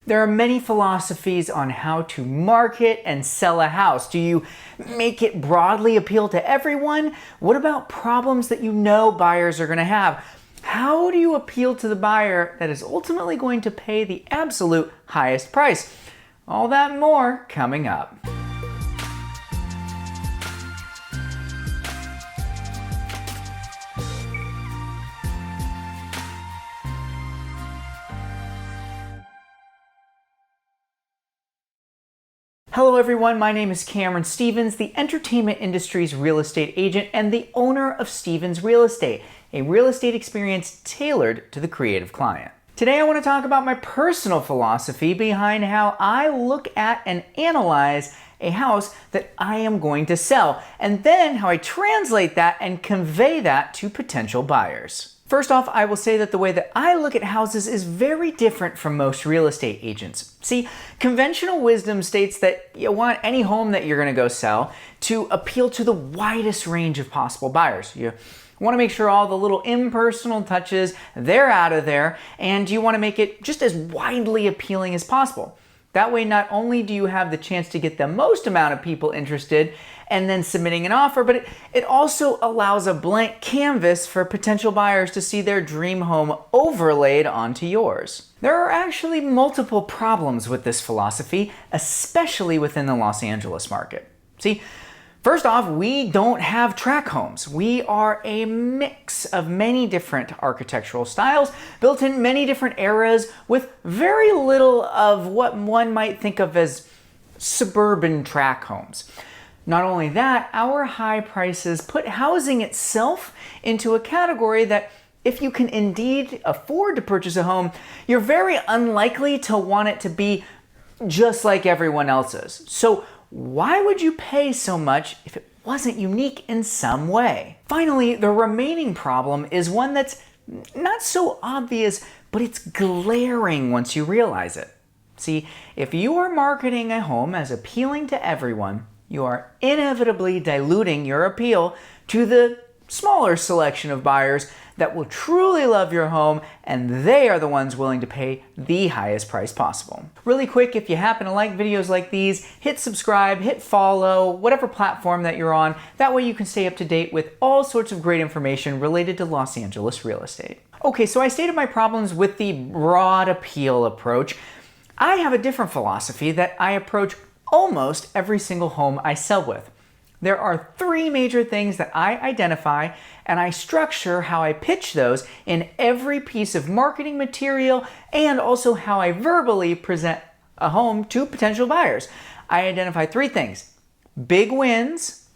There are many philosophies on how to market and sell a house. Do you make it broadly appeal to everyone? What about problems that you know buyers are going to have? How do you appeal to the buyer that is ultimately going to pay the absolute highest price? All that and more coming up. Hello everyone, my name is Cameron Stevens, the entertainment industry's real estate agent and the owner of Stevens Real Estate, a real estate experience tailored to the creative client. Today I want to talk about my personal philosophy behind how I look at and analyze a house that I am going to sell, and then how I translate that and convey that to potential buyers. First off, I will say that the way that I look at houses is very different from most real estate agents. See, conventional wisdom states that you want any home that you're going to go sell to appeal to the widest range of possible buyers. You want to make sure all the little impersonal touches, they're out of there, and you want to make it just as widely appealing as possible. That way, not only do you have the chance to get the most amount of people interested and then submitting an offer, but it also allows a blank canvas for potential buyers to see their dream home overlaid onto yours. There are actually multiple problems with this philosophy, especially within the Los Angeles market. See, first off, we don't have tract homes. We are a mix of many different architectural styles built in many different eras with very little of what one might think of as suburban tract homes. Not only that, our high prices put housing itself into a category that if you can indeed afford to purchase a home, you're very unlikely to want it to be just like everyone else's. So why would you pay so much if it wasn't unique in some way? Finally, the remaining problem is one that's not so obvious, but it's glaring once you realize it. See, if you are marketing a home as appealing to everyone, you are inevitably diluting your appeal to the smaller selection of buyers that will truly love your home, and they are the ones willing to pay the highest price possible. Really quick, if you happen to like videos like these, hit subscribe, hit follow, whatever platform that you're on. That way you can stay up to date with all sorts of great information related to Los Angeles real estate. Okay, so I stated my problems with the broad appeal approach. I have a different philosophy that I approach almost every single home I sell with. There are three major things that I identify, and I structure how I pitch those in every piece of marketing material and also how I verbally present a home to potential buyers. I identify three things: big wins,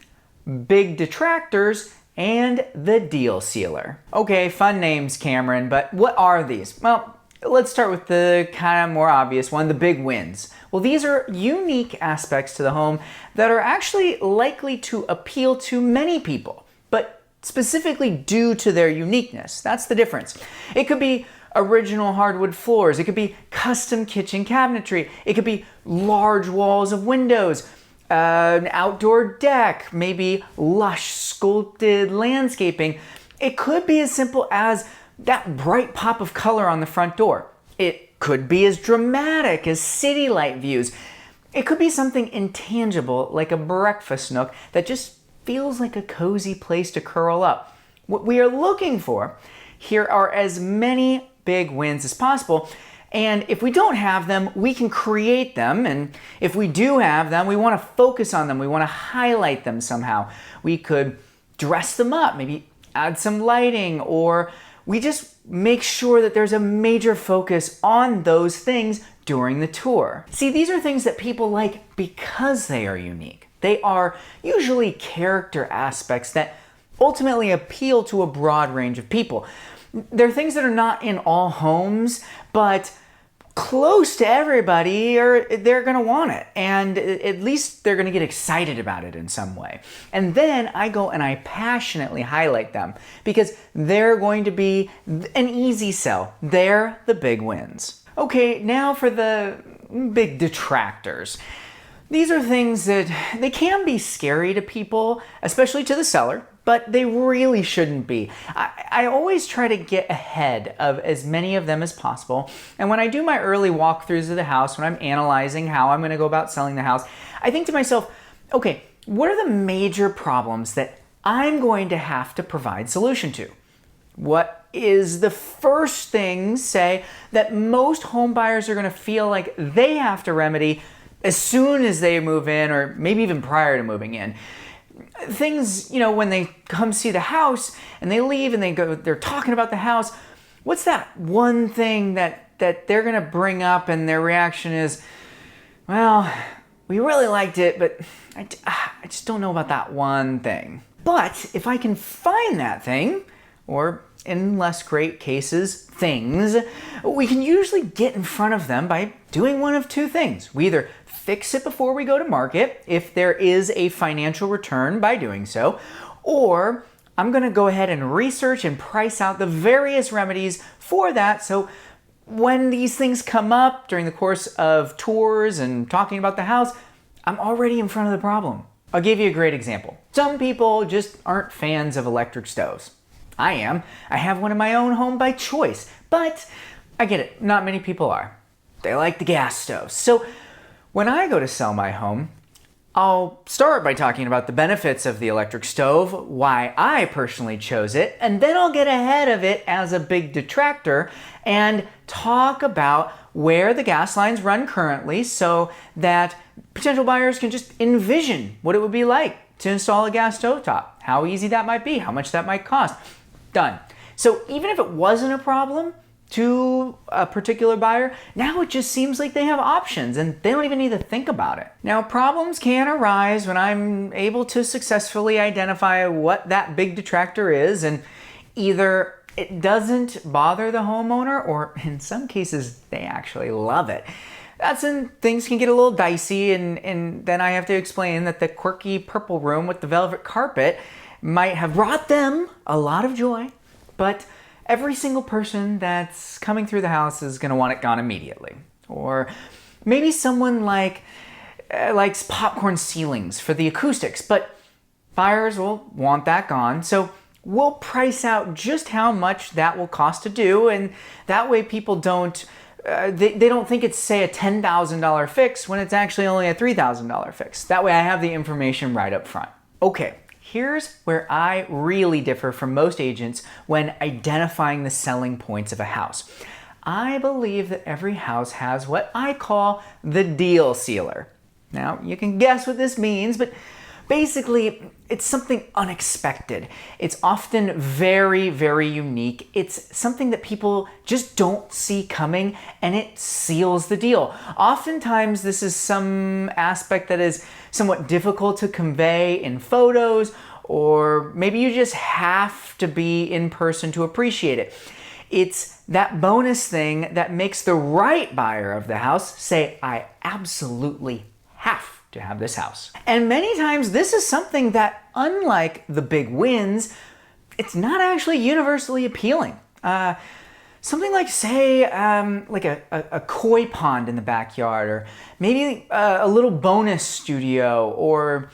big detractors, and the deal sealer. Okay, fun names, Cameron, but what are these? Well, let's start with the kind of more obvious one, the big wins. Well, these are unique aspects to the home that are actually likely to appeal to many people, but specifically due to their uniqueness. That's the difference. It could be original hardwood floors. It could be custom kitchen cabinetry. It could be large walls of windows, an outdoor deck, maybe lush sculpted landscaping. It could be as simple as that bright pop of color on the front door. It could be as dramatic as city light views. It could be something intangible like a breakfast nook that just feels like a cozy place to curl up. What we are looking for here are as many big wins as possible, and if we don't have them, we can create them, and if we do have them, we want to focus on them. We want to highlight them somehow. We could dress them up, maybe add some lighting, or we just make sure that there's a major focus on those things during the tour. See, these are things that people like because they are unique. They are usually character aspects that ultimately appeal to a broad range of people. They're things that are not in all homes, but close to everybody, or they're going to want it, and at least they're going to get excited about it in some way. And then I go and I passionately highlight them because they're going to be an easy sell. They're the big wins. Okay, now for the big detractors. These are things that they can be scary to people, especially to the seller, but they really shouldn't be. I always try to get ahead of as many of them as possible. And when I do my early walkthroughs of the house, when I'm analyzing how I'm going to go about selling the house, I think to myself, okay, what are the major problems that I'm going to have to provide solution to? What is the first thing, say, that most home buyers are going to feel like they have to remedy as soon as they move in, or maybe even prior to moving in? Things, when they come see the house and they leave and they're talking about the house, what's that one thing that they're going to bring up and their reaction is, well, we really liked it, but I just don't know about that one thing. But if I can find that thing, or in less great cases, things, we can usually get in front of them by doing one of two things. We either fix it before we go to market, if there is a financial return by doing so, or I'm going to go ahead and research and price out the various remedies for that, so when these things come up during the course of tours and talking about the house, I'm already in front of the problem. I'll give you a great example. Some people just aren't fans of electric stoves. I am. I have one in my own home by choice, but I get it, not many people are. They like the gas stoves. So when I go to sell my home, I'll start by talking about the benefits of the electric stove, why I personally chose it, and then I'll get ahead of it as a big detractor and talk about where the gas lines run currently so that potential buyers can just envision what it would be like to install a gas stovetop, how easy that might be, how much that might cost. Done. So even if it wasn't a problem to a particular buyer, now it just seems like they have options and they don't even need to think about it. Now, problems can arise when I'm able to successfully identify what that big detractor is, and either it doesn't bother the homeowner, or in some cases, they actually love it. That's when things can get a little dicey, and then I have to explain that the quirky purple room with the velvet carpet might have brought them a lot of joy, but every single person that's coming through the house is going to want it gone immediately. Or maybe someone likes popcorn ceilings for the acoustics, but buyers will want that gone. So we'll price out just how much that will cost to do, and that way people don't they don't think it's, say, a $10,000 fix when it's actually only a $3,000 fix. That way I have the information right up front. Okay, here's where I really differ from most agents when identifying the selling points of a house. I believe that every house has what I call the deal sealer. Now, you can guess what this means, but basically, it's something unexpected. It's often very, very unique. It's something that people just don't see coming, and it seals the deal. Oftentimes, this is some aspect that is somewhat difficult to convey in photos, or maybe you just have to be in person to appreciate it. It's that bonus thing that makes the right buyer of the house say, I absolutely have to have this house. And many times this is something that, unlike the big wins, it's not actually universally appealing. Something like, say, like a koi pond in the backyard, or maybe a little bonus studio, or,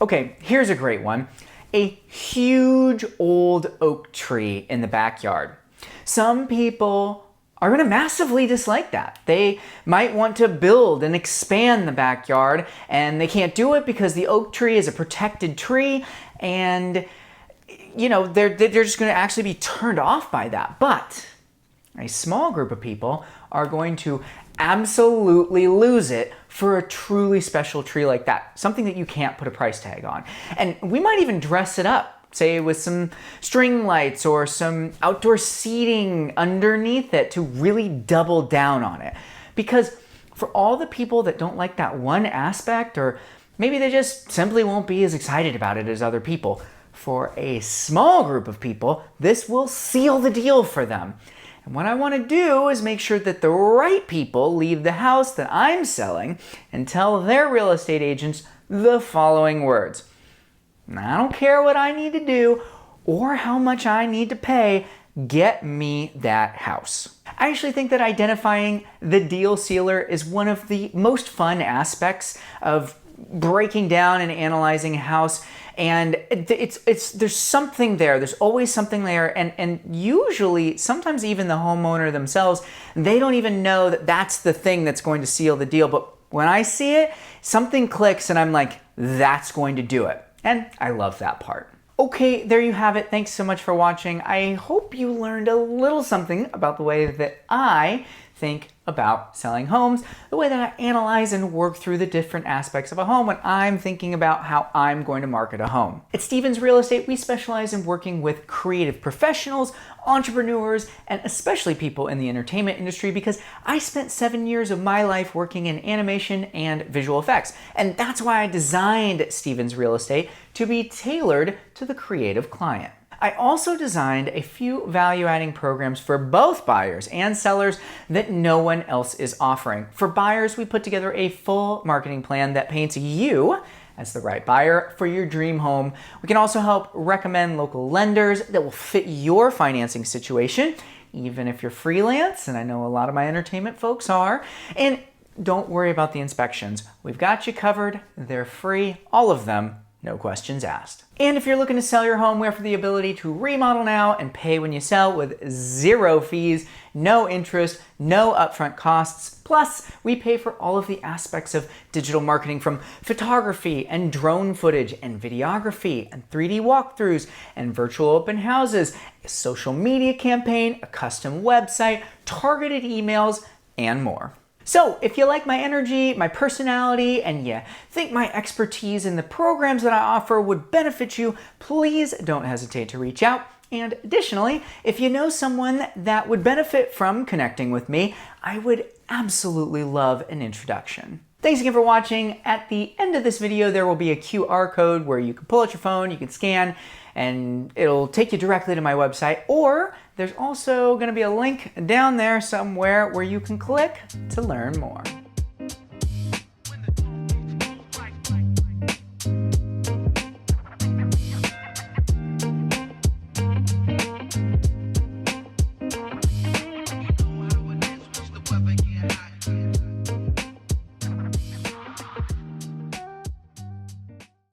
okay, here's a great one. A huge old oak tree in the backyard. Some people are going to massively dislike that. They might want to build and expand the backyard, and they can't do it because the oak tree is a protected tree, and they're just going to actually be turned off by that. But a small group of people are going to absolutely lose it for a truly special tree like that, something that you can't put a price tag on. And we might even dress it up, say with some string lights or some outdoor seating underneath it to really double down on it. Because for all the people that don't like that one aspect, or maybe they just simply won't be as excited about it as other people, for a small group of people, this will seal the deal for them. And what I want to do is make sure that the right people leave the house that I'm selling and tell their real estate agents the following words. I don't care what I need to do or how much I need to pay, get me that house. I actually think that identifying the deal sealer is one of the most fun aspects of breaking down and analyzing a house, And there's something there. There's always something there. And usually, sometimes even the homeowner themselves, they don't even know that that's the thing that's going to seal the deal. But when I see it, something clicks and I'm like, that's going to do it. And I love that part. Okay, there you have it. Thanks so much for watching. I hope you learned a little something about the way that I think about selling homes, the way that I analyze and work through the different aspects of a home when I'm thinking about how I'm going to market a home. At Stevens Real Estate, we specialize in working with creative professionals, entrepreneurs, and especially people in the entertainment industry because I spent 7 years of my life working in animation and visual effects. And that's why I designed Stevens Real Estate to be tailored to the creative client. I also designed a few value-adding programs for both buyers and sellers that no one else is offering. For buyers, we put together a full marketing plan that paints you as the right buyer for your dream home. We can also help recommend local lenders that will fit your financing situation, even if you're freelance, and I know a lot of my entertainment folks are. And don't worry about the inspections. We've got you covered. They're free, all of them. No questions asked. And if you're looking to sell your home, we offer the ability to remodel now and pay when you sell with 0 fees, no interest, no upfront costs. Plus, we pay for all of the aspects of digital marketing from photography and drone footage and videography and 3D walkthroughs and virtual open houses, a social media campaign, a custom website, targeted emails, and more. So if you like my energy, my personality, and you think my expertise in the programs that I offer would benefit you, please don't hesitate to reach out. And additionally, if you know someone that would benefit from connecting with me, I would absolutely love an introduction. Thanks again for watching. At the end of this video, there will be a QR code where you can pull out your phone, you can scan, and it'll take you directly to my website. Or there's also going to be a link down there somewhere where you can click to learn more.